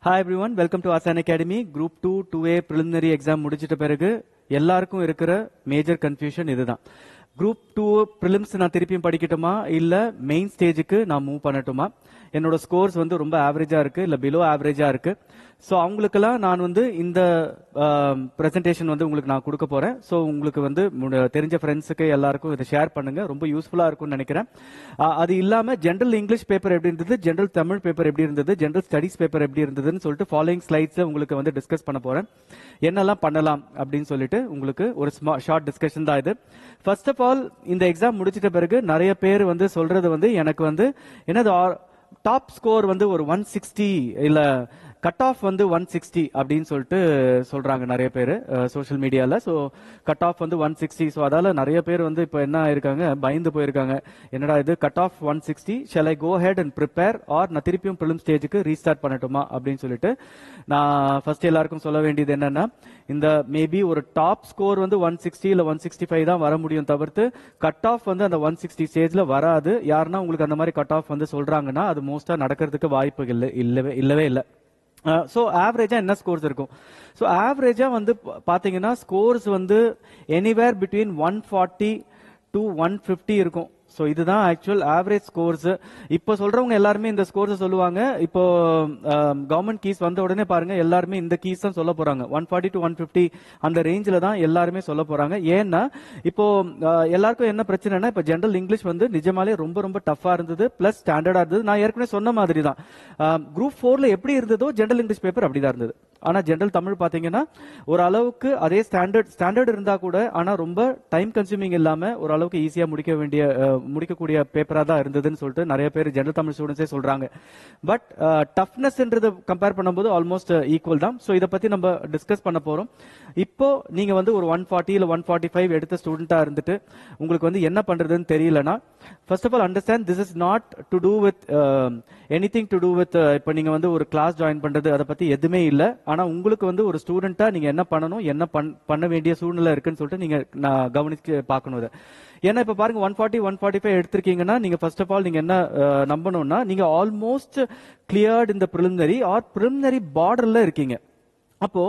Hi everyone, welcome to Asan Academy. Group 2 2A preliminary exam முடிச்சிட்ட பிறகு எல்லாருக்கும் இருக்கிற மேஜர் கன்ஃபியூஷன் இதுதான். குரூப் 2 prelims நான் திருப்பியும் படிக்கட்டுமா இல்ல மெயின் ஸ்டேஜுக்கு நான் மூவ் பண்ணட்டுமா? என்னோட ஸ்கோர்ஸ் வந்து ரொம்ப ஆவரேஜா இருக்கு இல்ல பிலோ ஆவரேஜா இருக்கு. ஸோ அவங்களுக்கெல்லாம் நான் வந்து இந்த ப்ரெசன்டேஷன் வந்து உங்களுக்கு நான் கொடுக்க போறேன். ஸோ உங்களுக்கு வந்து தெரிஞ்ச ஃப்ரெண்ட்ஸுக்கு எல்லாருக்கும் இதை ஷேர் பண்ணுங்க, ரொம்ப யூஸ்ஃபுல்லா இருக்கும்னு நினைக்கிறேன். அது இல்லாம ஜென்ரல் இங்கிலீஷ் பேப்பர் எப்படி இருந்தது, ஜென்ரல் தமிழ் பேப்பர் எப்படி இருந்தது, ஜென்ரல் ஸ்டடிஸ் பேப்பர் எப்படி இருந்ததுன்னு சொல்லிட்டு ஃபாலோயிங் ஸ்லைட்ஸ்ல உங்களுக்கு வந்து டிஸ்கஸ் பண்ண போறேன். என்னெல்லாம் பண்ணலாம் அப்படின்னு சொல்லிட்டு உங்களுக்கு ஒரு ஷார்ட் டிஸ்கஷன் தான் இது. ஃபர்ஸ்ட் ஆஃப் ஆல், இந்த எக்ஸாம் முடிச்சிட்ட பிறகு நிறைய பேர் வந்து சொல்றது வந்து எனக்கு வந்து என்னது டாப் ஸ்கோர் வந்து ஒரு 160 இல்ல கட் ஆஃப் வந்து 160 அப்படின்னு சொல்லிட்டு சொல்றாங்க நிறைய பேர் சோஷியல் மீடியால. ஸோ கட் ஆஃப் வந்து 160. ஸோ அதால நிறைய பேர் வந்து இப்போ என்ன ஆயிருக்காங்க, பயந்து போயிருக்காங்க. என்னடா இது cut off 160, shall I go ahead and prepare or நான் திருப்பியும் பிலிம் ஸ்டேஜுக்கு ரீஸ்டார்ட் பண்ணட்டுமா அப்படின்னு சொல்லிட்டு நான் ஃபர்ஸ்ட் எல்லாருக்கும் சொல்ல வேண்டியது என்னன்னா, இந்த மேபி ஒரு டாப் ஸ்கோர் வந்து 160 இல்ல 165 தான் வர முடியும் தவிர்த்து கட் ஆஃப் வந்து அந்த 160 ஸ்டேஜ்ல வராது. யாருன்னா உங்களுக்கு அந்த மாதிரி கட் ஆஃப் வந்து சொல்றாங்கன்னா அது மோஸ்டா நடக்கிறதுக்கு வாய்ப்பு இல்லவே இல்லை. ஸோ ஆவரேஜா என்ன ஸ்கோர்ஸ் இருக்கும்? ஸோ ஆவரேஜா வந்து பாத்தீங்கன்னா ஸ்கோர்ஸ் வந்து எனிவேர் பிட்வீன் 140 to 150 இருக்கும். ஸோ இதுதான் ஆக்சுவல் ஆவரேஜ் ஸ்கோர்ஸ். இப்போ சொல்றவங்க எல்லாருமே இந்த ஸ்கோர்ஸ் சொல்லுவாங்க. இப்போ கவர்மெண்ட் கீஸ் வந்த உடனே பாருங்க எல்லாருமே இந்த கீஸ் தான் சொல்ல போறாங்க. 140 to 150 அந்த ரேஞ்சில தான் எல்லாருமே சொல்ல போறாங்க. ஏன்னா இப்போ எல்லாருக்கும் என்ன பிரச்சனைனா, இப்போ ஜென்ரல் இங்கிலீஷ் வந்து நிஜமாலே ரொம்ப ரொம்ப டஃபா இருந்தது, பிளஸ் ஸ்டாண்டர்டா இருந்தது. நான் ஏற்கனவே சொன்ன மாதிரி தான் குரூப் 4ல எப்படி இருந்ததோ ஜென்ரல் இங்கிலீஷ் பேப்பர் அப்படிதான் இருந்தது. ஆனா ஜென்ரல் தமிழ் பாத்தீங்கன்னா ஒரு அளவுக்கு அதே ஸ்டாண்டர்ட் இருந்தா கூட ஆனா ரொம்ப டைம் கன்சூமிங் இல்லாம ஒரு அளவுக்கு ஈஸியா முடிக்கக்கூடிய பேப்பரா தான் இருந்ததுன்னு சொல்லிட்டு நிறைய பேர் ஜெனரல் தமிழ் ஸ்டூடெண்ட்ஸே சொல்றாங்க. பட் டஃப்னஸ்ன்றது கம்பேர் பண்ணும்போது ஆல்மோஸ்ட் ஈக்குவல் தான். ஸோ இதை பத்தி நம்ம டிஸ்கஸ் பண்ண போறோம். இப்போ நீங்க வந்து ஒரு 140 இல்ல 145 எடுத்த ஸ்டூடெண்டா இருந்துட்டு உங்களுக்கு வந்து என்ன பண்றதுன்னு தெரியலனா, first of all understand this is not to do with anything to do with இப்போ நீங்க வந்து ஒரு கிளாஸ் ஜாயின் பண்றது அதை பத்தி எதுவுமே இல்லை. ஆனா உங்களுக்கு வந்து ஒரு ஸ்டூடெண்டா நீங்க என்ன பண்ணணும், என்ன பண்ண வேண்டிய சூழ்நிலை இருக்குன்னு சொல்லிட்டு நீங்க கவனிச்சு பார்க்கணும் இதை. ஏன்னா இப்ப பாருங்க 140 145 எடுத்திருக்கீங்கன்னா நீங்க ஃபர்ஸ்ட் ஆஃப் ஆல் நீங்க என்ன நம்பணும்னா, நீங்க ஆல்மோஸ்ட் கிளியர்ட் இந்த பிரிலிமினரி ஆர் பிரிலிமினரி பார்டர்ல இருக்கீங்க. அப்போ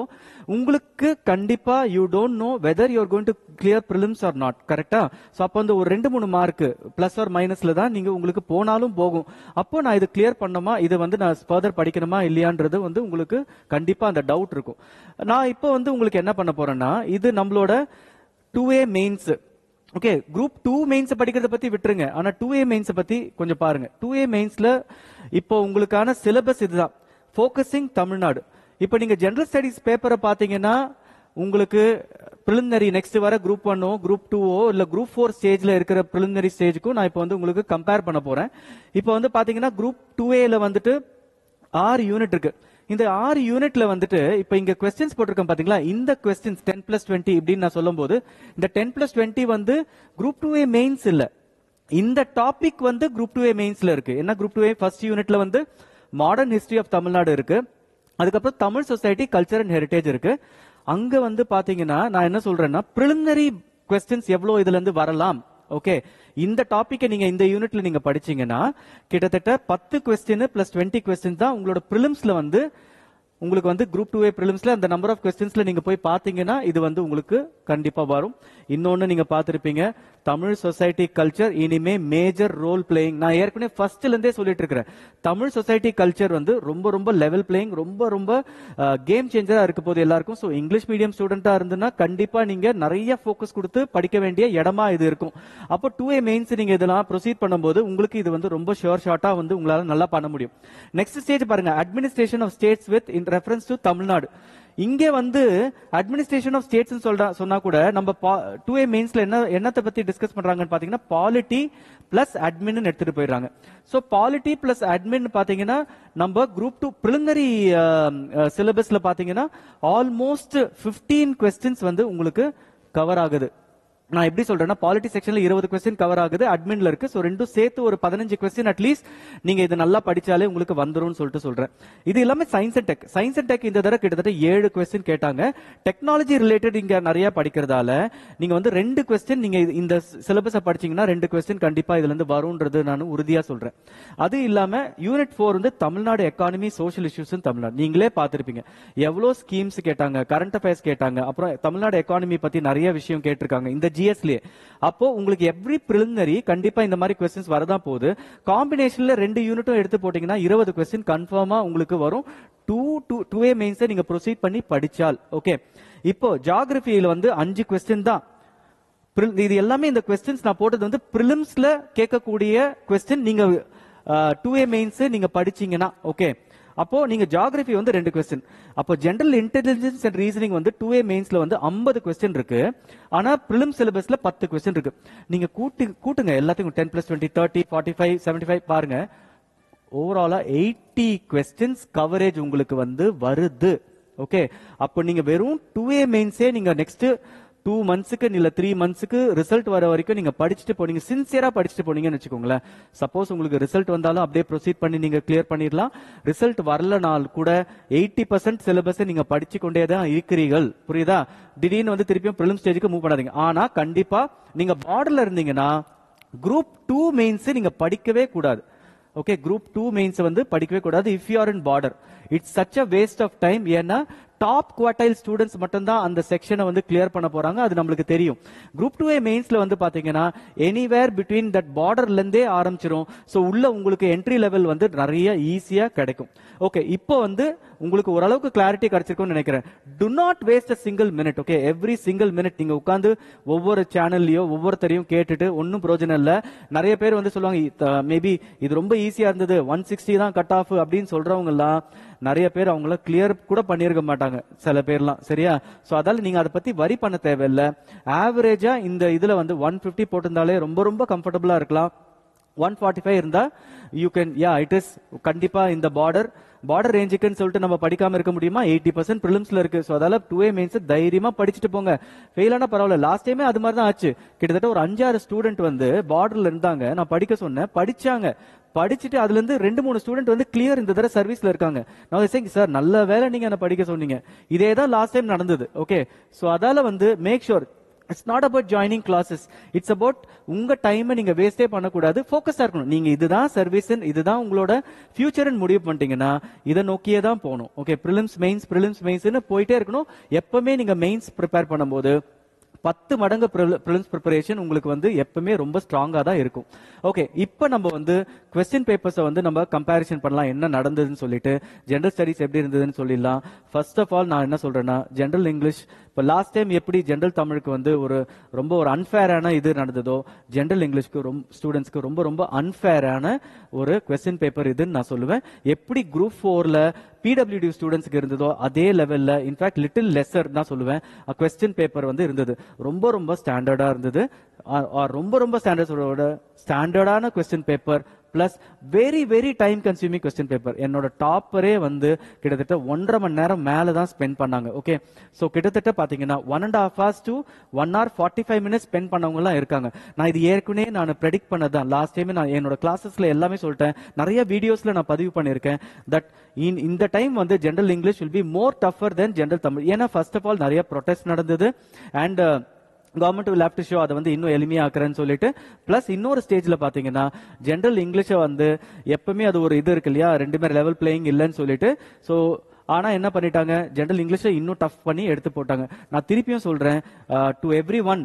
உங்களுக்கு கண்டிப்பா you don't know whether you are going to clear prelims or not, கரெக்டா? சோ அப்போ அந்த ஒரு 2-3 மார்க் பிளஸ் ஆர் மைனஸ்ல தான் நீங்க உங்களுக்கு போனாலும் போகும். அப்போ நான் இது கிளியர் பண்ணணுமா, இது வந்து நான் ஃபர்தர் படிக்கணுமா இல்லையான்றது வந்து உங்களுக்கு கண்டிப்பா அந்த டவுட் இருக்கும். நான் இப்போ வந்து உங்களுக்கு என்ன பண்ண போறேன்னா, இது நம்மளோட 2A mains. Okay, group 2 mains படிக்கிறத பத்தி விட்டுருங்க. ஆனா 2A மெயின்ஸ் பத்தி கொஞ்சம் பாருங்க. 2A மெயின்ஸ்ல இப்போ உங்களுக்கான சிலபஸ் இதுதான், ஃபோக்கஸிங் தமிழ்நாடு. இப்போ நீங்க ஜெனரல் ஸ்டடிஸ் பேப்பரை பாத்தீங்கன்னா உங்களுக்கு பிரிலிமினரி நெக்ஸ்ட் வர குரூப் 1ஓ குரூப் 2ஓ இல்ல குரூப் 4 ஸ்டேஜ்ல இருக்கிற பிரிலிமினரி ஸ்டேஜுக்கும் நான் இப்போ வந்து உங்களுக்கு கம்பேர் பண்ண போறேன். இப்போ வந்து பாத்தீங்கன்னா குரூப் 2Aல வந்துட்டு 6 யூனிட் இருக்கு. இந்த 6 யூனிட்ல வந்துட்டு இப்ப இங்க கொஸ்டின்ஸ் போட்டிருக்கேன் பாத்தீங்களா, இந்த கொஸ்டின்ஸ் 10+20 இப்படின்னு நான் சொல்லும் போது இந்த 10+20 வந்து குரூப் 2A மெயின்ஸ் இல்ல, இந்த டாபிக் வந்து குரூப் 2A மெயின்ஸ்ல இருக்கு. என்ன குரூப் 2A ஃபர்ஸ்ட் யூனிட்ல வந்து மாடர்ன் ஹிஸ்டரி ஆஃப் தமிழ்நாடு இருக்கு, அதுக்கப்புறம் Tamil society culture and heritage இருக்கு. அங்க வந்து பாத்தீங்கன்னா நான் என்ன சொல்றேன்னா, பிரிலிமினரி கொஸ்டின்ஸ் எவ்வளவு இதுல இருந்து வரலாம். ஓகே, இந்த டாபிக்கை நீங்க இந்த யூனிட்ல நீங்க படிச்சீங்கன்னா கிட்டத்தட்ட 10 கொஸ்டின் பிளஸ் 20 கொஸ்டின் தான் உங்களோட பிரிலிம்ஸ்ல வந்து உங்களுக்கு வந்து குரூப் 2A பிரிலிம்ஸ்ல அந்த நம்பர் ஆஃப் கொஸ்டின்ஸ்ல நீங்க போய் பாத்தீங்கன்னா இது வந்து உங்களுக்கு கண்டிப்பா வரும். இன்னொன்னு நீங்க பாத்திருப்பீங்க, தமிழ் சொசைட்டி கல்ச்சர் இனிமே மேஜர் ரோல் பிளேயிங். நான் ஏற்கனவே ஃபர்ஸ்ட்ல இருந்தே சொல்லிட்டு இருக்கிறேன், தமிழ் சொசைட்டி கல்ச்சர் வந்து ரொம்ப ரொம்ப லெவல் பிளேயிங், ரொம்ப ரொம்ப கேம் சேஞ்சரா இருக்க போது எல்லாருக்கும். ஸோ இங்கிலீஷ் மீடியம் ஸ்டூடெண்டா இருந்துன்னா கண்டிப்பா நீங்க நிறைய ஃபோக்கஸ் கொடுத்து படிக்க வேண்டிய இடமா இது இருக்கும். அப்போ 2A மெயின்ஸ் நீங்க இதெல்லாம் ப்ரொசீட் பண்ணும்போது உங்களுக்கு இது வந்து ரொம்ப ஷார்ட்டா வந்து உங்களால நல்லா பண்ண முடியும். நெக்ஸ்ட் ஸ்டேஜ் பாருங்க, administration of states with in reference to Tamil Nadu. இங்க வந்து அட்மினிஸ்ட்ரேஷன் ஆஃப் ஸ்டேட்ஸ் சொன்னா கூட நம்ம 2A மெயின்ஸ்ல என்னத்தை பத்தி டிஸ்கஸ் பண்றாங்கன்னு பாத்தீங்கன்னா பாலிட்டி பிளஸ் அட்மின் எடுத்துட்டு போயிடுறாங்க. சோ பாலிட்டி பிளஸ் அட்மின் பாத்தீங்கன்னா நம்ம குரூப் 2 பிரிலிமினரி சிலபஸ்ல பாத்தீங்கன்னா ஆல்மோஸ்ட் 15 கொஸ்டின்ஸ் வந்து உங்களுக்கு கவர் ஆகுது. நான் எப்படி சொல்றேன்னா பாலிட்டி செக்ஷன்ல 20 கொஸ்டின் கவர் ஆகுது, அட்மின்ல இருக்கு. சோ ரெண்டும் சேர்த்து ஒரு 15 கொஸ்டின் அட்லீஸ்ட் நீங்க இது நல்லா படிச்சாலே உங்களுக்கு வந்துரும்னு சொல்லிட்டு சொல்றேன். இது எல்லாமே science and tech. Science and tech இந்த தடவை கிட்டத்தட்ட 7 கொஸ்டின் கேட்டாங்க. டெக்னாலஜி ரிலேட்டட் இங்க நிறைய படிக்கிறதால நீங்க வந்து 2 கொஸ்டின் நீங்க இந்த சிலபஸை படிச்சீங்கன்னா 2 கொஸ்டின் கண்டிப்பா இதுல இருந்து வரும்ன்றது நான் உறுதியா சொல்றேன். அது இல்லாம யூனிட் 4 வந்து Tamil Nadu economy social issues Tamil Nadu. நீங்களே பார்த்திருப்பீங்க எவ்வளவு ஸ்கீம்ஸ் கேட்டாங்க, கரண்ட் அஃபேர்ஸ் கேட்டாங்க, அப்புறம் தமிழ்நாடு எக்கானமி பத்தி நிறைய விஷயம் கேட்டிருக்காங்க இந்த ஜிஎஸ்லயே. அப்போ உங்களுக்கு எவ்ரி பிரிலிமினரி கண்டிப்பா இந்த மாதிரி கொஸ்டின்ஸ் வரதான் போகுது. காம்பினேஷன்ல 2 யூனிட்டும் எடுத்து போட்டீங்கன்னா 20 கொஸ்டின் கன்ஃபார்மா உங்களுக்கு வரும். 2A மெயின்ஸை நீங்க ப்ரொசீட் பண்ணி படிச்சால். ஓகே, இப்போ ஜியோகிராஃபியில வந்து 5 கொஸ்டின் தான். இது எல்லாமே இந்த கொஸ்டின்ஸ் நான் போட்டது வந்து பிரிலிம்ஸ்ல கேட்கக்கூடிய கொஸ்டின். நீங்க 2A மெயின்ஸ் நீங்க படிச்சீங்கன்னா ஓகே, அப்போ நீங்க ஜியோகிராஃபி வந்து 2 கொஸ்டின். அப்போ ஜெனரல் இன்டெலிஜென்ஸ் அண்ட் ரீசனிங் வந்து 2A மெயின்ஸ்ல வந்து 50 கொஸ்டின் இருக்கு. ஆனா பிரிலிம் சிலபஸ்ல 10 கொஸ்டின் இருக்கு. நீங்க கூட்டுங்க எல்லாத்தையும் 10 + 20 30 45 75 பாருங்க. ஓவராலா 80 கொஸ்டின்ஸ் கவரேஜ் உங்களுக்கு வந்து வருது. ஓகே, அப்போ நீங்க வெறும் 2A மெயின்ஸே நீங்க நெக்ஸ்ட் 2 மந்த்ஸ்க்கு இல்ல 3 மந்த்ஸ்க்கு ரிசல்ட் வர வரைக்கும் நீங்க படிச்சுட்டு போனீங்க, சின்சியரா படிச்சுட்டு போனீங்கன்னு வச்சுக்கோங்களேன். சப்போஸ் உங்களுக்கு ரிசல்ட் வந்தாலும் அப்படியே ப்ரொசீட் பண்ணி நீங்க கிளியர் பண்ணிடலாம். ரிசல்ட் வரலனால் கூட 80% சிலபஸை நீங்க படிச்சு கொண்டே தான் இருக்கிறீர்கள். புரியுதா? திடீர்னு வந்து திருப்பியும் பிரிலிம் ஸ்டேஜுக்கு மூவ் பண்ணாதீங்க. ஆனா கண்டிப்பா நீங்க பார்டர்ல இருந்தீங்கன்னா குரூப் 2 மெயின்ஸ் நீங்க படிக்கவே கூடாது. ஓகே, குரூப் 2 மெயின்ஸ் வந்து படிக்கவே கூடாது. If you are in border it's such a waste of time. ஏன்னா டாப் குவார்டைல் ஸ்டூடெண்ட்ஸ் மட்டும் தான் அந்த செக்ஷனை வந்து கிளியர் பண்ண போறாங்க, அது நம்மளுக்கு தெரியும். குரூப் 2A மெயின்ஸ்ல வந்து பாத்தீங்கன்னா எனிவேர் பிட்வீன் தட் பார்டர்ல இருந்தே ஆரம்பிச்சிரும். சோ உள்ள உங்களுக்கு என்ட்ரி லெவல் வந்து நிறைய ஈஸியா கிடைக்கும். ஓகே, இப்போ வந்து உங்களுக்கு ஓரளவுக்கு கிளாரிட்டி கிடைச்சிருக்கும்னு நினைக்கிறேன். To not waste a single minute. Okay, every single minute நீங்க உட்காந்து ஒவ்வொரு சேனல்லையோ ஒவ்வொருத்தரையும் கேட்டுட்டு ஒன்னும் பிரயோஜனம் இல்ல. நிறைய பேர் வந்து சொல்லுவாங்க மேபி இது ரொம்ப ஈஸியா இருந்தது, 160 தான் கட் ஆஃப் அப்படின்னு சொல்றவங்க எல்லாம் நிறைய பேர் அவங்கள கிளியர் கூட பண்ணிருக்க மாட்டாங்க சில பேர்லாம். சரியா? சோ அதால நீங்க அதை பத்தி வரி பண்ண தேவையில்லை. ஆவரேஜா இந்த இதுல வந்து 150 போட்டிருந்தாலே ரொம்ப ரொம்ப கம்ஃபர்டபுளா இருக்கலாம். 145 இருந்தா யூ கேன் இட் இஸ் கண்டிப்பா இந்த பார்டர் ரேஞ்சுக்குன்னு சொல்லிட்டு நம்ம படிக்காம இருக்க முடியுமா? 80% பிரிலிம்ஸ்ல இருக்கு. சோ அதால 2A மெயின்ஸ் தைரியமா படிச்சுட்டு போங்க. ஃபெயில் ஆனா பரவாயில்ல. லாஸ்ட் டைமே அது மாதிரி தான் ஆச்சு. கிட்டத்தட்ட ஒரு 5-6 ஸ்டூடெண்ட் வந்து பார்டர்ல இருந்தாங்க, நான் படிக்க சொன்னேன், படிச்சாங்க. படிச்சுட்டு அதுல இருந்து 2-3 ஸ்டூடெண்ட் வந்து கிளியர் இந்த தடவை சர்வீஸ்ல இருக்காங்க. நான் சேயிங் சார் நல்ல வேலை நீங்க என்ன படிக்க சொன்னீங்க. இதே தான் லாஸ்ட் டைம் நடந்தது. ஓகே, சோ அதால வந்து make sure it's not about joining classes. It's about உங்க டைமை நீங்க வேஸ்டே பண்ணக்கூடாது, ஃபோக்கஸா இருக்கணும். நீங்க இதுதான் சர்வீஸ், இதுதான் உங்களோட ஃபியூச்சர் முடிவு பண்ணிட்டீங்கன்னா இதை நோக்கியே தான் போகணும். ஓகே, பிரிலிம்ஸ் மெயின்ஸ்னு போயிட்டே இருக்கணும். எப்பவுமே நீங்க மெயின்ஸ் ப்ரிப்பேர் பண்ணும்போது 10 மடங்கு பிரிலிம்ஸ் ப்ரிப்பரேஷன் உங்களுக்கு வந்து எப்பவுமே ரொம்ப ஸ்ட்ராங்கா தான் இருக்கும். ஓகே, இப்போ நம்ம வந்து கொஸ்டின் பேப்பர்ஸை வந்து நம்ம கம்பேரிசன் பண்ணலாம், என்ன நடந்ததுன்னு சொல்லிட்டு. ஜெனரல் ஸ்டடிஸ் எப்படி இருந்ததுன்னு சொல்லிடலாம். ஃபர்ஸ்ட் ஆஃப் ஆல் நான் என்ன சொல்றேன்னா, ஜெனரல் இங்கிலீஷ் இப்போ லாஸ்ட் டைம் எப்படி ஜெனரல் தமிழுக்கு வந்து ரொம்ப ஒரு அன்ஃபேரான இது நடந்ததோ, ஜெனரல் இங்கிலீஷ்க்கு ஸ்டூடெண்ட்ஸ்க்கு ரொம்ப ரொம்ப அன்ஃபேரான ஒரு கொஸ்டின் பேப்பர் இதுன்னு நான் சொல்லுவேன். எப்படி குரூப் 4ல PWD ஸ்டூடெண்ட்ஸ்க்கு இருந்ததோ அதே லெவல்ல, இன்ஃபேக்ட் லிட்டில் லெஸர் தான் சொல்லுவேன், கொஸ்டின் பேப்பர் வந்து இருந்தது. ரொம்ப ரொம்ப ஸ்டாண்டர்டா இருந்தது. ரொம்ப ரொம்ப ஸ்டாண்டர்டான question paper plus very very time consuming question paper. என்னோட டாப்பரே வந்து கிட்டத்தட்ட 1.5 மணி நேரம் மேல தான் ஸ்பெண்ட் பண்ணாங்க. ஓகே, சோ கிட்டத்தட்ட பாத்தீங்கன்னா 1.5 hours to 1 hour 45 minutes spend பண்ணவங்க எல்லாம் இருக்காங்க. நான் இது ஏற்கனவே நான் ப்ரெடிக்ட் பண்ணதான். லாஸ்ட் டைம் நான் என்னோட கிளாஸஸ்ல எல்லாமே சொல்லிட்டேன், நிறைய வீடியோஸ்ல நான் பதிவு பண்ணிருக்கேன். தட் இந்த டைம் வந்து general English will be more tougher than general Tamil. ஏன்னா ஃபர்ஸ்ட் ஆஃப் ஆல் நிறைய ப்ரொடெஸ்ட் நடந்தது and government will have to show அதை வந்து இன்னும் எளிமையாக்குறேன்னு சொல்லிட்டு. பிளஸ் இன்னொரு ஸ்டேஜ்ல பாத்தீங்கன்னா ஜெனரல் இங்கிலீஷை வந்து எப்பவுமே அது ஒரு இது இருக்கு இல்லையா, ரெண்டுமே லெவல் பிளேயிங் இல்லைன்னு சொல்லிட்டு. சோ ஆனா என்ன பண்ணிட்டாங்க, ஜெனரல் இங்கிலீஷை இன்னும் டஃப் பண்ணி எடுத்து போட்டாங்க. நான் திருப்பியும் சொல்றேன், டு எவ்ரி ஒன்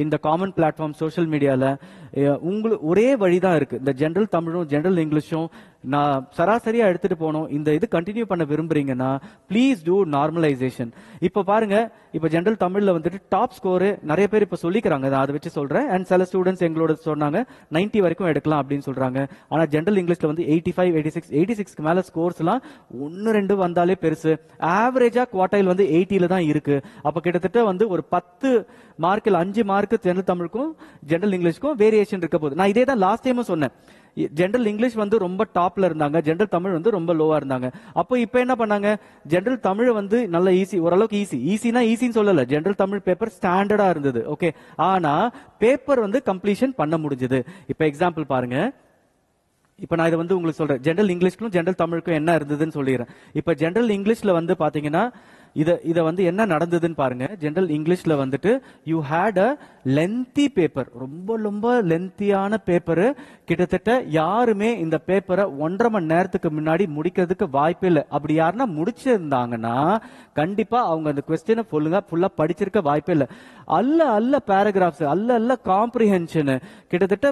இந்த காமன் பிளாட்ஃபார்ம் சோஷியல் மீடியால உங்களுக்கு ஒரே வழிதான் இருக்கு. இந்த ஜெனரல் தமிழும் ஜெனரல் இங்கிலீஷும் நான் சராசரியா எடுத்துட்டு போனோம். இந்த இது கண்டினியூ பண்ண விரும்புறீங்கன்னா ப்ளீஸ் டூ நார்மலைசேஷன். இப்ப பாருங்க, இப்ப ஜெனரல் தமிழ்ல வந்துட்டு டாப் ஸ்கோர் நிறைய பேர் இப்ப சொல்லிக்கிறாங்க, அதை வச்சு சொல்றேன். அண்ட் சில ஸ்டூடெண்ட்ஸ் எங்களோட சொன்னாங்க 90 வரைக்கும் எடுக்கலாம் அப்படின்னு சொல்றாங்க. ஆனா ஜெனரல் இங்கிலீஷ்ல வந்து 85 86 மேல ஸ்கோர்ஸ் எல்லாம் 1-2 வந்தாலே பெருசு. ஆவரேஜா குவார்டைல் வந்து 80ல தான் இருக்கு. அப்ப கிட்டத்தட்ட வந்து ஒரு 10 மார்க்கில் 5 மார்க் ஜெனரல் தமிழுக்கும் ஜெனரல் இங்கிலீஷ்க்கும் வேரியேஷன் இருக்க போகுது. நான் இதே தான் லாஸ்ட் டைமும் சொன்னேன். ஜெனரல் இங்கிலீஷ் வந்து ரொம்ப டாப்ல இருந்தாங்க, ஜெனரல் தமிழ் வந்து ரொம்ப லோவா இருந்தாங்க. அப்போ இப்போ என்ன பண்ணாங்க, ஜெனரல் தமிழ் வந்து நல்ல ஈஸி, ஓரளவுக்கு ஈஸினா ஈஸின்னு சொல்லல, ஜெனரல் தமிழ் பேப்பர் ஸ்டாண்டர்டா இருந்தது. ஓகே, ஆனா பேப்பர் வந்து கம்ப்ளீஷன் பண்ண முடிஞ்சது. இப்போ எக்ஸாம்பிள் பாருங்க, இப்ப நான் இதை வந்து உங்களுக்கு சொல்றேன், ஜெனரல் இங்கிலீஷ்க்கும் ஜெனரல் தமிழுக்கும் என்ன இருந்ததுன்னு சொல்லிடுறேன். இப்ப ஜெனரல் இங்கிலீஷ்ல வந்து பாத்தீங்கன்னா இத வந்து என்ன நடந்ததுன்னு பாருங்க. ஜெனரல் இங்கிலீஷ்ல வந்துட்டு you had a lengthy paper, ரொம்ப ரொம்ப லென்த்தியான பேப்பர். கிட்டத்தட்ட யாருமே இந்த பேப்பரை 1.5 மணி நேரத்துக்கு முன்னாடி முடிக்கிறதுக்கு வாய்ப்பே இல்லை. அப்படி யாருன்னா முடிச்சிருந்தாங்கன்னா கண்டிப்பா அவங்க அந்த கொஸ்டினை ஃபுல்லா படிச்சிருக்க வாய்ப்பே இல்லை. அல்ல பேராகிராஃப்ஸ், அல்ல காம்ப்ரிஹென்ஷன், கிட்டத்தட்ட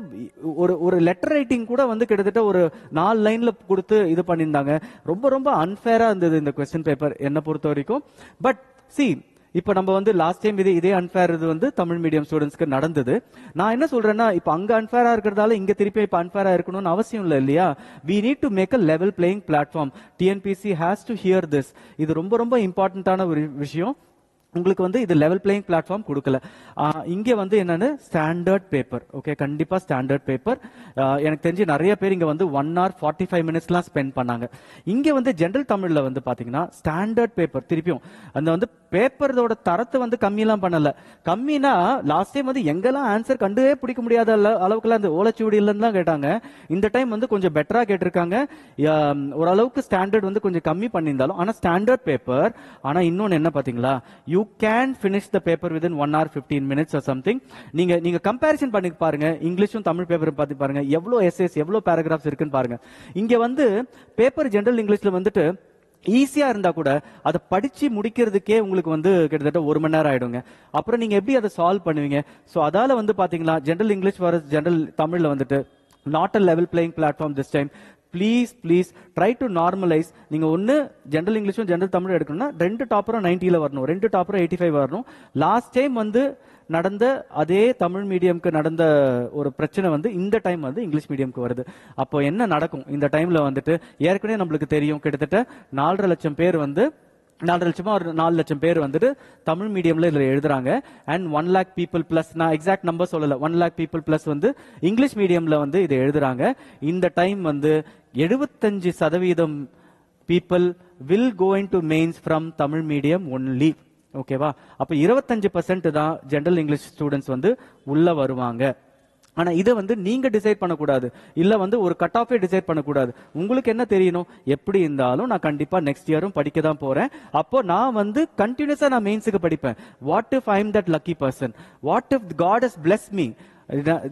ஒரு லெட்டர் ரைட்டிங் கூட வந்து கிட்டத்தட்ட ஒரு 4 லைன்ல கொடுத்து இது பண்ணியிருந்தாங்க. ரொம்ப ரொம்ப அன்ஃபேரா இருந்தது இந்த கொஸ்டின் பேப்பர் என்ன பொறுத்த வரைக்கும். பட் சி, இப்ப நம்ம வந்து லாஸ்ட் டைம் இதே அன்ஃபேர் இது வந்து தமிழ் மீடியம் ஸ்டூடெண்ட்ஸ்க்கு நடந்தது. நான் என்ன சொல்றேன்னா, இப்ப அங்க அன்ஃபேரா இருக்கிறதால இங்க திருப்பி இப்ப அன்ஃபேரா இருக்கணும்னு அவசியம் இல்லை இல்லையா? we need to make a level playing platform. TNPC has to hear this. இது ரொம்ப ரொம்ப இம்பார்ட்டன்டான ஒரு விஷயம். உங்களுக்கு வந்து இது லெவல் பிளேயிங் பிளாட்ஃபார்ம் கொடுக்கல. இங்க வந்து என்னன்னு ஸ்டாண்டர்ட் பேப்பர். ஓகே, கண்டிப்பா ஸ்டாண்டர்ட் பேப்பர். எனக்கு தெரிஞ்சு நிறைய பேர் இங்க வந்து 1 hour 45 minutes ஸ்பெண்ட் பண்ணாங்க. இங்க வந்து ஜெனரல் தமிழ்ல வந்து பாத்தீங்கன்னா ஸ்டாண்டர்ட் பேப்பர், திருப்பியும் அந்த வந்து பேப்பரோட தரத்தை வந்து கம்மியெல்லாம் பண்ணல. கம்மினா லாஸ்ட் டைம் வந்து எங்கெல்லாம் ஆன்சர் கண்டுவே பிடிக்க முடியாத அளவுக்குலாம் அந்த ஓலைச்சுவடியில கேட்டாங்க. இந்த டைம் வந்து கொஞ்சம் பெட்டரா கேட்டிருக்காங்க. ஓரளவுக்கு ஸ்டாண்டர்ட் வந்து கொஞ்சம் கம்மி பண்ணியிருந்தாலும் ஆனா ஸ்டாண்டர்ட் பேப்பர். ஆனா இன்னொன்னு என்ன பாத்தீங்களா, you can finish the paper within 1 hour 15 minutes or something. நீங்க கம்பேரிசன் பண்ணி பாருங்க, இங்கிலீஷும் தமிழ் பேப்பரும் பார்த்து பாருங்க, எவ்வளவு எஸ்ஏஸ் எவ்வளவு பேராகிராஃப்ஸ் இருக்குன்னு பாருங்க. இங்க வந்து பேப்பர் ஜெனரல் இங்கிலீஷ்ல வந்துட்டு ஈஸியா இருந்தா கூட அதை படிச்சு முடிக்கிறதுக்கே உங்களுக்கு வந்து கிட்டத்தட்ட 1 மணி நேரம் ஆயிடுங்க. அப்புறம் நீங்க எப்படி அதை சால்வ் பண்ணுவீங்க? சோ அதால வந்து பாத்தீங்களா ஜெனரல் இங்கிலீஷ் வர ஜெனரல் தமிழ்ல வந்துட்டு not a level playing platform this time. Please try to normalise. நீங்க ஒன்னு ஜெனரல் இங்கிலீஷும் ஜெனரல் தமிழ் எடுக்கணும்னா 2 டாப்பரும் 90ல வரணும், 2 டாப்பரும் 85 வரணும். லாஸ்ட் டைம் வந்து நடந்த அதே தமிழ் மீடியம்க்கு நடந்த ஒரு பிரச்சனை வந்து இந்த டைம் வந்து இங்கிலீஷ் மீடியம்க்கு வருது. அப்போ என்ன நடக்கும் இந்த டைம்ல வந்துட்டு, ஏற்கனவே நம்மளுக்கு தெரியும் கிட்டத்தட்ட 4.5 லட்சம் பேர் வந்து 4 லட்சமா ஒரு 4 லட்சம் பேர் வந்துட்டு தமிழ் மீடியம்ல இதுல எழுதுறாங்க. அண்ட் 1 lakh people பிளஸ், நான் எக்ஸாக்ட் நம்பர் சொல்லல, 1 lakh people பிளஸ் வந்து இங்கிலீஷ் மீடியம்ல வந்து இதை எழுதுறாங்க. இந்த டைம் வந்து 75% people will go into mains from Tamil medium only. ஓகேவா? அப்ப 25% தான் ஜெனரல் இங்கிலீஷ் ஸ்டூடெண்ட்ஸ் வந்து உள்ள வருவாங்க. ஆனா இதை வந்து நீங்க டிசைட் பண்ணக்கூடாது, இல்ல வந்து ஒரு கட் ஆஃபே டிசைட் பண்ணக்கூடாது. உங்களுக்கு என்ன தெரியணும், எப்படி இருந்தாலும் நான் கண்டிப்பா நெக்ஸ்ட் இயரும் படிக்க தான் போறேன். அப்போ நான் வந்து கண்டினியூஸா நான் மெயின்ஸுக்கு படிப்பேன். What if I am that lucky person, what if God has bless me.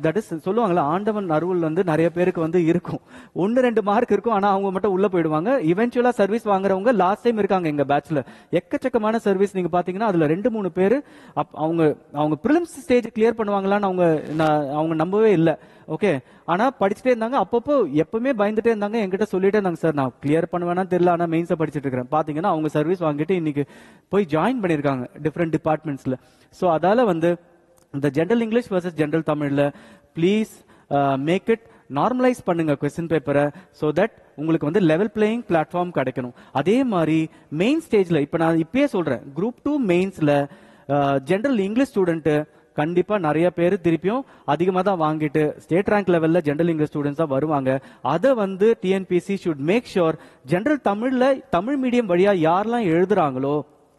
That is சொல்லுவாங்களா, ஆண்டவன் அருள் வந்து நிறைய பேருக்கு வந்து இருக்கும். 1-2 மார்க் இருக்கும், ஆனா அவங்க மட்டும் உள்ள போயிடுவாங்க. இவென்ச்சுவலா சர்வீஸ் வாங்குறவங்க லாஸ்ட் டைம் இருக்காங்க எங்க பேட்ச்ல. எக்கச்சக்கமான சர்வீஸ் நீங்க பாத்தீங்கன்னா அதுல 2-3 பேர் அவங்க பிரிலிம்ஸ் ஸ்டேஜ் கிளியர் பண்ணுவாங்களான்னு அவங்க நம்பவே இல்லை. ஓகே, ஆனா படிச்சுட்டே இருந்தாங்க. அப்பப்போ எப்பவுமே பயந்துட்டே இருந்தாங்க, என்கிட்ட சொல்லிட்டே இருந்தாங்க, சார் நான் கிளியர் பண்ணுவேன்னா தெரியல, ஆனா மெயின்ஸை படிச்சுட்டு இருக்கிறேன். பாத்தீங்கன்னா அவங்க சர்வீஸ் வாங்கிட்டு இன்னைக்கு போய் ஜாயின் பண்ணிருக்காங்க டிஃப்ரெண்ட் டிபார்ட்மெண்ட்ஸ்ல. ஸோ அதால வந்து இந்த ஜெனரல் இங்கிலீஷ் வர்சஸ் ஜெனரல் தமிழ்ல ப்ளீஸ் மேக் இட் நார்மலைஸ் பண்ணுங்க கொஸ்டின் பேப்பரை, ஸோ தட் உங்களுக்கு வந்து லெவல் பிளேயிங் பிளாட்ஃபார்ம் கிடைக்கணும். அதே மாதிரி மெயின் ஸ்டேஜ்ல இப்ப நான் இப்பயே சொல்றேன், குரூப் 2 மெயின்ஸ்ல ஜெனரல் இங்கிலீஷ் ஸ்டூடெண்ட் கண்டிப்பா நிறைய பேர் திருப்பியும் அதிகமா தான் வாங்கிட்டு ஸ்டேட் ரேங்க் லெவல்ல ஜெனரல் இங்கிலீஷ் ஸ்டூடெண்ட்ஸ் தான் வருவாங்க. அதை வந்து TNPSC should make sure general தமிழ்ல தமிழ் மீடியம் வழியா யாரெல்லாம் எழுதுறாங்களோ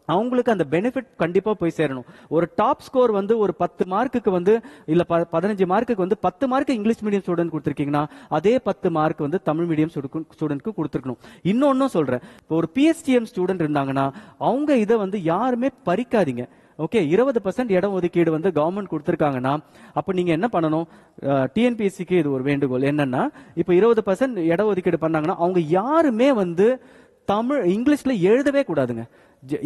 அவங்களுக்கு அந்த பெனிஃபிட் கண்டிப்பா போய் சேரணும். ஒரு டாப் ஸ்கோர் வந்து ஒரு 10 மார்க்குக்கு வந்து இல்ல 15 மார்க்குக்கு வந்து 10 மார்க் இங்கிலீஷ் மீடியம் ஸ்டூடெண்ட் கொடுத்திருக்கீங்கன்னா அதே 10 மார்க் வந்து தமிழ் மீடியம் ஸ்டூடெண்ட்க்கு கொடுத்துருக்கணும். இன்னொன்னும் சொல்றேன், இப்போ ஒரு பிஎஸ்டிஎம் ஸ்டூடெண்ட் இருந்தாங்கன்னா அவங்க இதை வந்து யாருமே பறிக்காதீங்க. ஓகே, 20% இடம் ஒதுக்கீடு வந்து கவர்மெண்ட் கொடுத்திருக்காங்கன்னா அப்ப நீங்க என்ன பண்ணணும், டிஎன்பிஎஸ்சிக்கு இது ஒரு வேண்டுகோள் என்னன்னா, இப்ப 20% இடம் ஒதுக்கீடு பண்ணாங்கன்னா அவங்க யாருமே வந்து இங்கிலீஷ்ல எழுதவே கூடாதுங்க.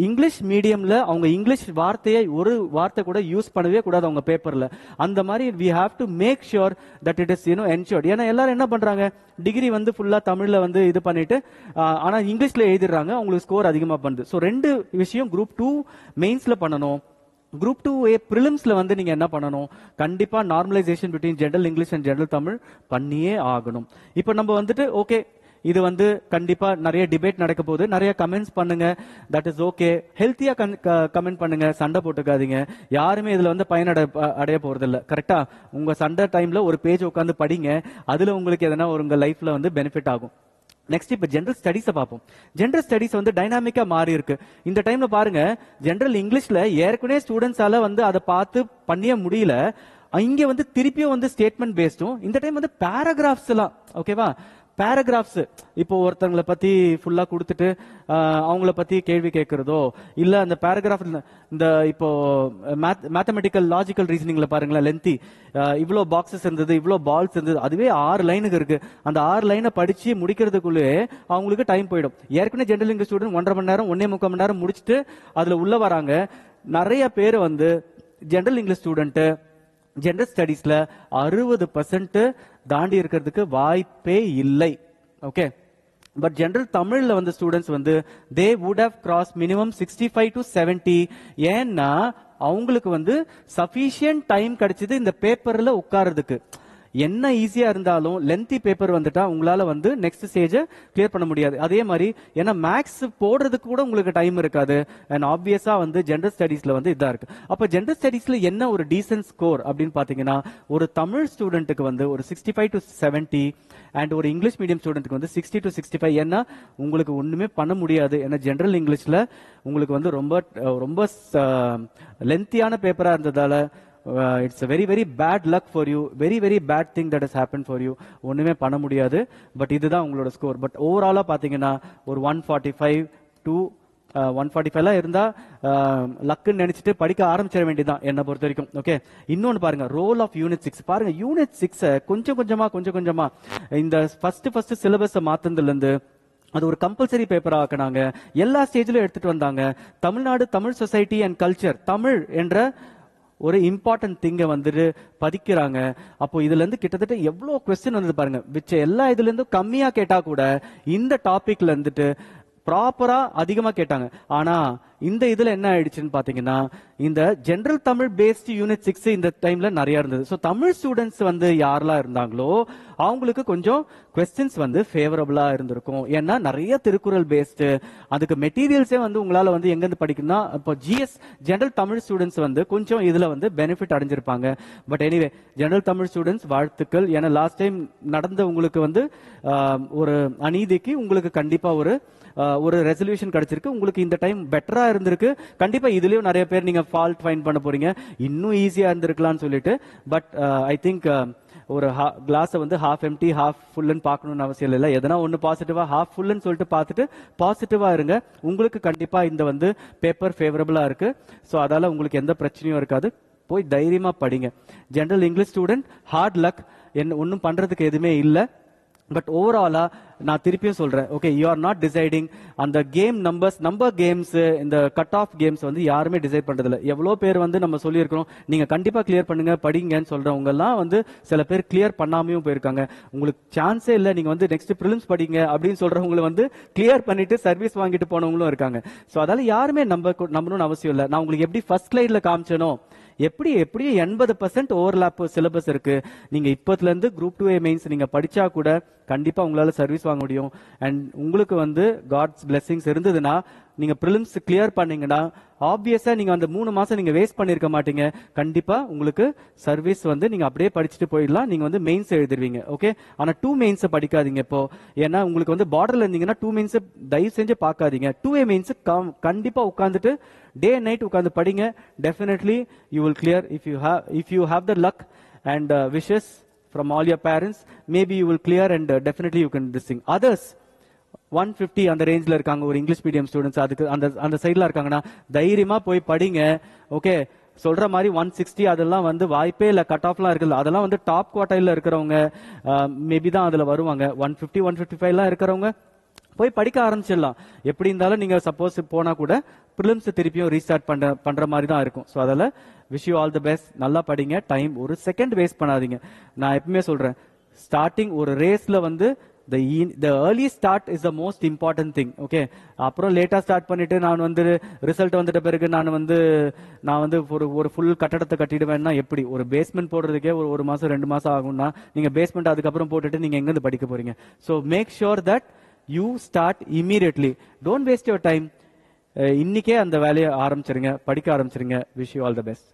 இங்கிலீஷ் மீடியம்ல அவங்க இங்கிலீஷ் வார்த்தையை ஒரு வார்த்தை கூட யூஸ் பண்ணவே கூடாது அவங்க பேப்பர்ல. அந்த மாதிரி we have to make sure that it is ensured. ஏன்னா எல்லாரும் என்ன பண்றாங்க, டிகிரி வந்து ஃபுல்லா தமிழ்ல வந்து இது பண்ணிட்டு ஆனா இங்கிலீஷ்ல எழுதிடுறாங்க, அவங்களுக்கு ஸ்கோர் அதிகமா பண்ணுது. ஸோ 2 விஷயம் குரூப் 2 மெயின்ஸ்ல பண்ணணும். குரூப் 2A பிரிலிம்ஸ்ல வந்து நீங்க என்ன பண்ணணும், கண்டிப்பா normalisation between general English and general Tamil பண்ணியே ஆகணும். இப்போ நம்ம வந்துட்டு ஓகே இது வந்து கண்டிப்பா நிறைய டிபேட் நடக்க போகுது, நிறைய கமெண்ட்ஸ் பண்ணுங்க, தட் இஸ் ஓகே. ஹெல்த்தியா கமெண்ட் பண்ணுங்க, சண்டை போட்டுக்காதீங்க. யாருமே இதுல வந்து அடைய போறது இல்ல. கரெக்டா? உங்க சண்டை டைம்ல ஒரு பேஜ் உட்காந்து படிங்க, அதுல உங்களுக்கு எதனா உங்க லைஃப்ல வந்து பெனிஃபிட் ஆகும். நெக்ஸ்ட் இப்ப ஜெனரல் ஸ்டடிஸை பார்ப்போம். ஜெனரல் ஸ்டடிஸ் வந்து டைனாமிக்கா மாறி இருக்கு. இந்த டைம்ல பாருங்க, ஜெனரல் இங்கிலீஷ்ல ஏற்கனவே ஸ்டூடெண்ட்ஸால வந்து அதை பார்த்து பண்ணிய முடியல. இங்க வந்து திருப்பியும் வந்து ஸ்டேட்மெண்ட் பேஸ்டும், இந்த டைம் வந்து பேராகிராஃப்ஸ் எல்லாம். ஓகேவா? பேராகிராஃப்ஸ் இப்போ ஒருத்தவங்களை பத்தி ஃபுல்லா கொடுத்துட்டு அவங்கள பத்தி கேள்வி கேட்கறதோ, இல்ல அந்த பேராகிராஃப் இந்த இப்போ மேத்தமெட்டிக்கல் லாஜிக்கல் ரீசனிங்ல பாருங்களேன், லென்த்தி இவ்வளோ பாக்ஸஸ் இருந்தது, இவ்வளோ பால்ஸ் இருந்தது, அதுவே 6 லைனுக்கு இருக்கு. அந்த 6 லைனை படிச்சு முடிக்கிறதுக்குள்ளே அவங்களுக்கு டைம் போயிடும். ஏற்கனவே ஜெனரல் இங்கிலீஷ் ஸ்டூடெண்ட் 1.5 மணி நேரம் 1.25 மணி நேரம் முடிச்சுட்டு அதுல உள்ள வராங்க. நிறைய பேர் வந்து ஜெனரல் இங்கிலீஷ் ஸ்டூடெண்ட் ஜெனரல் ஸ்டடீஸ்ல 60% தாண்டி இருக்கிறதுக்கு வாய்ப்பே இல்லை. ஓகே, பட் ஜெனரல் தமிழ்ல வந்து ஸ்டூடெண்ட்ஸ் வந்து they would have cross minimum 65 to 70. ஏன்னா அவங்களுக்கு வந்து சஃபிஷியன்ட் டைம் கிடைச்சது இந்த பேப்பர்ல உட்கார்றதுக்கு. என்ன ஈஸியா இருந்தாலும் லென்த்தி பேப்பர் வந்துட்டா உங்களால வந்து நெக்ஸ்ட் ஸ்டேஜ் கிளியர் பண்ண முடியாது. அதே மாதிரி ஏன்னா மேக்ஸ் போடுறதுக்கு கூட உங்களுக்கு டைம் இருக்காது. அண்ட் ஆப்வியஸா வந்து ஜெனரல் ஸ்டடீஸ்ல வந்து இதா இருக்கு. அப்ப ஜெனரல் ஸ்டடீஸ்ல என்ன ஒரு டீசன்ட் ஸ்கோர் அப்படின்னு பாத்தீங்கன்னா, ஒரு தமிழ் ஸ்டூடெண்ட்டுக்கு வந்து ஒரு 65 to 70 அண்ட் ஒரு இங்கிலீஷ் மீடியம் ஸ்டூடெண்ட்டுக்கு வந்து 60 to 65. ஏன்னா உங்களுக்கு ஒண்ணுமே பண்ண முடியாது. ஏன்னா ஜெனரல் இங்கிலீஷ்ல உங்களுக்கு வந்து ரொம்ப ரொம்ப லென்த்தியான பேப்பரா இருந்ததால it's a very very bad luck for you, very very bad thing that has happened for you. ஒண்ணுமே பண்ண முடியாது. பட் இதுதான் உங்களோட ஸ்கோர். பட் ஓவராலா பாத்தீங்கன்னா ஒரு 145 to 145 இருந்தா லக்குன்னு நினைச்சிட்டு படிக்க ஆரம்பிச்சிட வேண்டியதான் என்ன பொறுத்த வரைக்கும். ஓகே, இன்னொன்னு பாருங்க, ரோல் ஆஃப் யூனிட் 6 பாருங்க. யூனிட் 6 கொஞ்சம் கொஞ்சமா இந்த ஃபர்ஸ்ட் சிலபஸ் மாத்துனதுல இருந்து அது ஒரு கம்பல்சரி பேப்பரா ஆக்கினாங்க. எல்லா ஸ்டேஜ்லயும் எடுத்துட்டு வந்தாங்க. Tamil Nadu Tamil society and culture, Tamil என்ற ஒரு இம்பார்ட்டன்ட் திங்க வந்துட்டு பதிக்கிறாங்க. அப்போ இதுல இருந்து கிட்டத்தட்ட எவ்வளவு கொஸ்டின் வந்து பாருங்க. மிச்ச எல்லா இதுல இருந்தும் கம்மியா கேட்டா கூட இந்த டாபிக்ல இருந்துட்டு ப்ராப்பரா அதிகமா கேட்டாங்க. ஆனா இந்த இதுல என்ன ஆயிடுச்சுன்னு பாத்தீங்கன்னா, இந்த ஜெனரல் தமிழ் பேஸ்ட் யூனிட் 6 இந்த டைம்ல நிறைய இருந்தது. சோ தமிழ் ஸ்டூடெண்ட்ஸ் வந்து யாரெல்லாம் இருந்தாங்களோ அவங்களுக்கு கொஞ்சம் கொஸ்டின்ஸ் வந்து ஃபேவரபிளா இருந்திருக்கும். ஏன்னா நிறைய திருக்குறள் பேஸ்ட், அதுக்கு மெட்டீரியல்ஸே வந்து உங்களால வந்து எங்க இருந்து படிக்கணும்னா, இப்போ ஜிஎஸ் ஜெனரல் தமிழ் ஸ்டூடெண்ட்ஸ் வந்து கொஞ்சம் இதுல வந்து பெனிஃபிட் அடைஞ்சிருப்பாங்க. But anyway general Tamil students வாழ்த்துக்கள். ஏன்னா லாஸ்ட் டைம் நடந்த உங்களுக்கு வந்து ஒரு அநீதிக்கு உங்களுக்கு கண்டிப்பா ஒரு ரெசல்யூஷன் கிடைச்சிருக்கு. உங்களுக்கு இந்த டைம் பெட்டரா இருந்திருக்கு. கண்டிப்பா இதுலயும் நிறைய பேர் நீங்க ஃபால்ட் ஃபைண்ட் பண்ண போறீங்க, இன்னும் ஈஸியா இருந்திருக்கலாம்னு சொல்லிட்டு. பட் ஐ திங்க் ஒரு கிளாஸை வந்து ஹாஃப் எம்டி ஹாஃப் ஃபுல்லுன்னு பார்க்கணும்னு அவசியம் இல்லை. எதனா ஒன்று பாசிட்டிவா ஹாஃப் ஃபுல்லுன்னு சொல்லிட்டு பார்த்துட்டு பாசிட்டிவா இருங்க. உங்களுக்கு கண்டிப்பா இந்த வந்து பேப்பர் ஃபேவரபிளா இருக்கு. ஸோ அதால உங்களுக்கு எந்த பிரச்சனையும் இருக்காது. போய் தைரியமா படிங்க. General English student hard luck, என்ன ஒன்றும் பண்றதுக்கு எதுவுமே இல்லை. பட் ஓவராலா நான் திருப்பியும் சொல்றேன், okay, you are not deciding. அந்த கேம் நம்பர் கேம்ஸ், இந்த கட் ஆஃப் கேம்ஸ் வந்து யாருமே டிசைட் பண்றது இல்லை. எவ்வளோ பேர் வந்து நம்ம சொல்லியிருக்கிறோம், நீங்க கண்டிப்பா கிளியர் பண்ணுங்க படிங்கன்னு சொல்றவங்க எல்லாம் வந்து சில பேர் கிளியர் பண்ணாமையும் போயிருக்காங்க. உங்களுக்கு சான்ஸே இல்லை, நீங்க வந்து நெக்ஸ்ட் பிரிலிம்ஸ் படிங்க அப்படின்னு சொல்றவங்களை வந்து கிளியர் பண்ணிட்டு சர்வீஸ் வாங்கிட்டு போனவங்களும் இருக்காங்க. ஸோ அதால யாருமே நம்பணும்னு அவசியம் இல்லை. நான் உங்களுக்கு எப்படி ஃபர்ஸ்ட் ஸ்லைட்ல காமிச்சனோ, எப்படியும் 80% ஓவர்லாப் சிலபஸ் இருக்கு. நீங்க இப்பத்துல இருந்து குரூப் 2A மெயின்ஸ் நீங்க படிச்சா கூட கண்டிப்பா உங்களால சர்வீஸ் வாங்க முடியும். அண்ட் உங்களுக்கு வந்து காட்ஸ் பிளெஸிங்ஸ் இருந்ததுன்னா, நீங்க பிரிலிம்ஸ் கிளியர் பண்ணீங்கன்னா ஆப்வியஸா நீங்க அந்த 3 மாசம் நீங்க வேஸ்ட் பண்ணிருக்க மாட்டீங்க. கண்டிப்பா உங்களுக்கு சர்வீஸ் வந்து நீங்க அப்படியே படிச்சுட்டு போயிடலாம். நீங்க வந்து மெயின்ஸ் எழுதிருவீங்க. ஓகே, ஆனா 2 மெயின்ஸ் படிக்காதீங்க இப்போ. ஏன்னா உங்களுக்கு வந்து பார்டர்ல இருந்தீங்கன்னா 2 மெயின்ஸ் தயவு செஞ்சு பார்க்காதீங்க. 2A மெயின்ஸ் கண்டிப்பா உட்காந்துட்டு டே அண்ட் நைட் உட்காந்து படிங்க. Definitely you will clear if you have the luck and wishes from all your parents, maybe you will clear and definitely you can this thing. Others 150 அந்த ரேஞ்ச்ல இருக்காங்க, ஒரு English medium students, அதுக்கு அந்த சைட்ல இருக்காங்கன்னா தைரியமா போய் படிங்க. ஓகே, சொல்ற மாதிரி 160 அதெல்லாம் வந்து வாய்ப்பே இல்லை. கட் ஆஃப்லாம் இருக்குல்ல, அதெல்லாம் வந்து டாப் குவார்டைல இருக்கிறவங்க மேபி தான் அதுல வருவாங்க. 150 155 எல்லாம் இருக்கிறவங்க போய் படிக்க ஆரம்பிச்சிடலாம். எப்படி இருந்தாலும் நீங்க சப்போஸ் போனா கூட பிரிலிம்ஸ் திருப்பியும் ரீஸ்டார்ட் பண்ற மாதிரி தான் இருக்கும். ஸோ அதில் wish you all the best. நல்லா படிங்க. டைம் ஒரு செகண்ட் வேஸ்ட் பண்ணாதீங்க. நான் எப்பவுமே சொல்றேன், ஸ்டார்டிங் ஒரு ரேஸ்ல வந்து the early start is the most important thing. Okay, அப்புறம் லேட்டா ஸ்டார்ட் பண்ணிட்டு நான் வந்து ரிசல்ட் வந்துட்ட பிறகு நான் வந்து ஒரு ஃபுல் கட்டடத்தை கட்டிடுவேன்னா எப்படி? ஒரு பேஸ்மெண்ட் போடுறதுக்கே ஒரு மாசம் 2 மாசம் ஆகும்னா நீங்க பேஸ்மெண்ட் அதுக்கப்புறம் போட்டுட்டு நீங்க எங்க இருந்து படிக்க போறீங்க? So make sure that you start immediately. Don't waste your time. இன்னைக்கே அந்த வேலையை ஆரம்பிச்சிருங்க, படிக்க ஆரம்பிச்சிருங்க. Wish you all the best.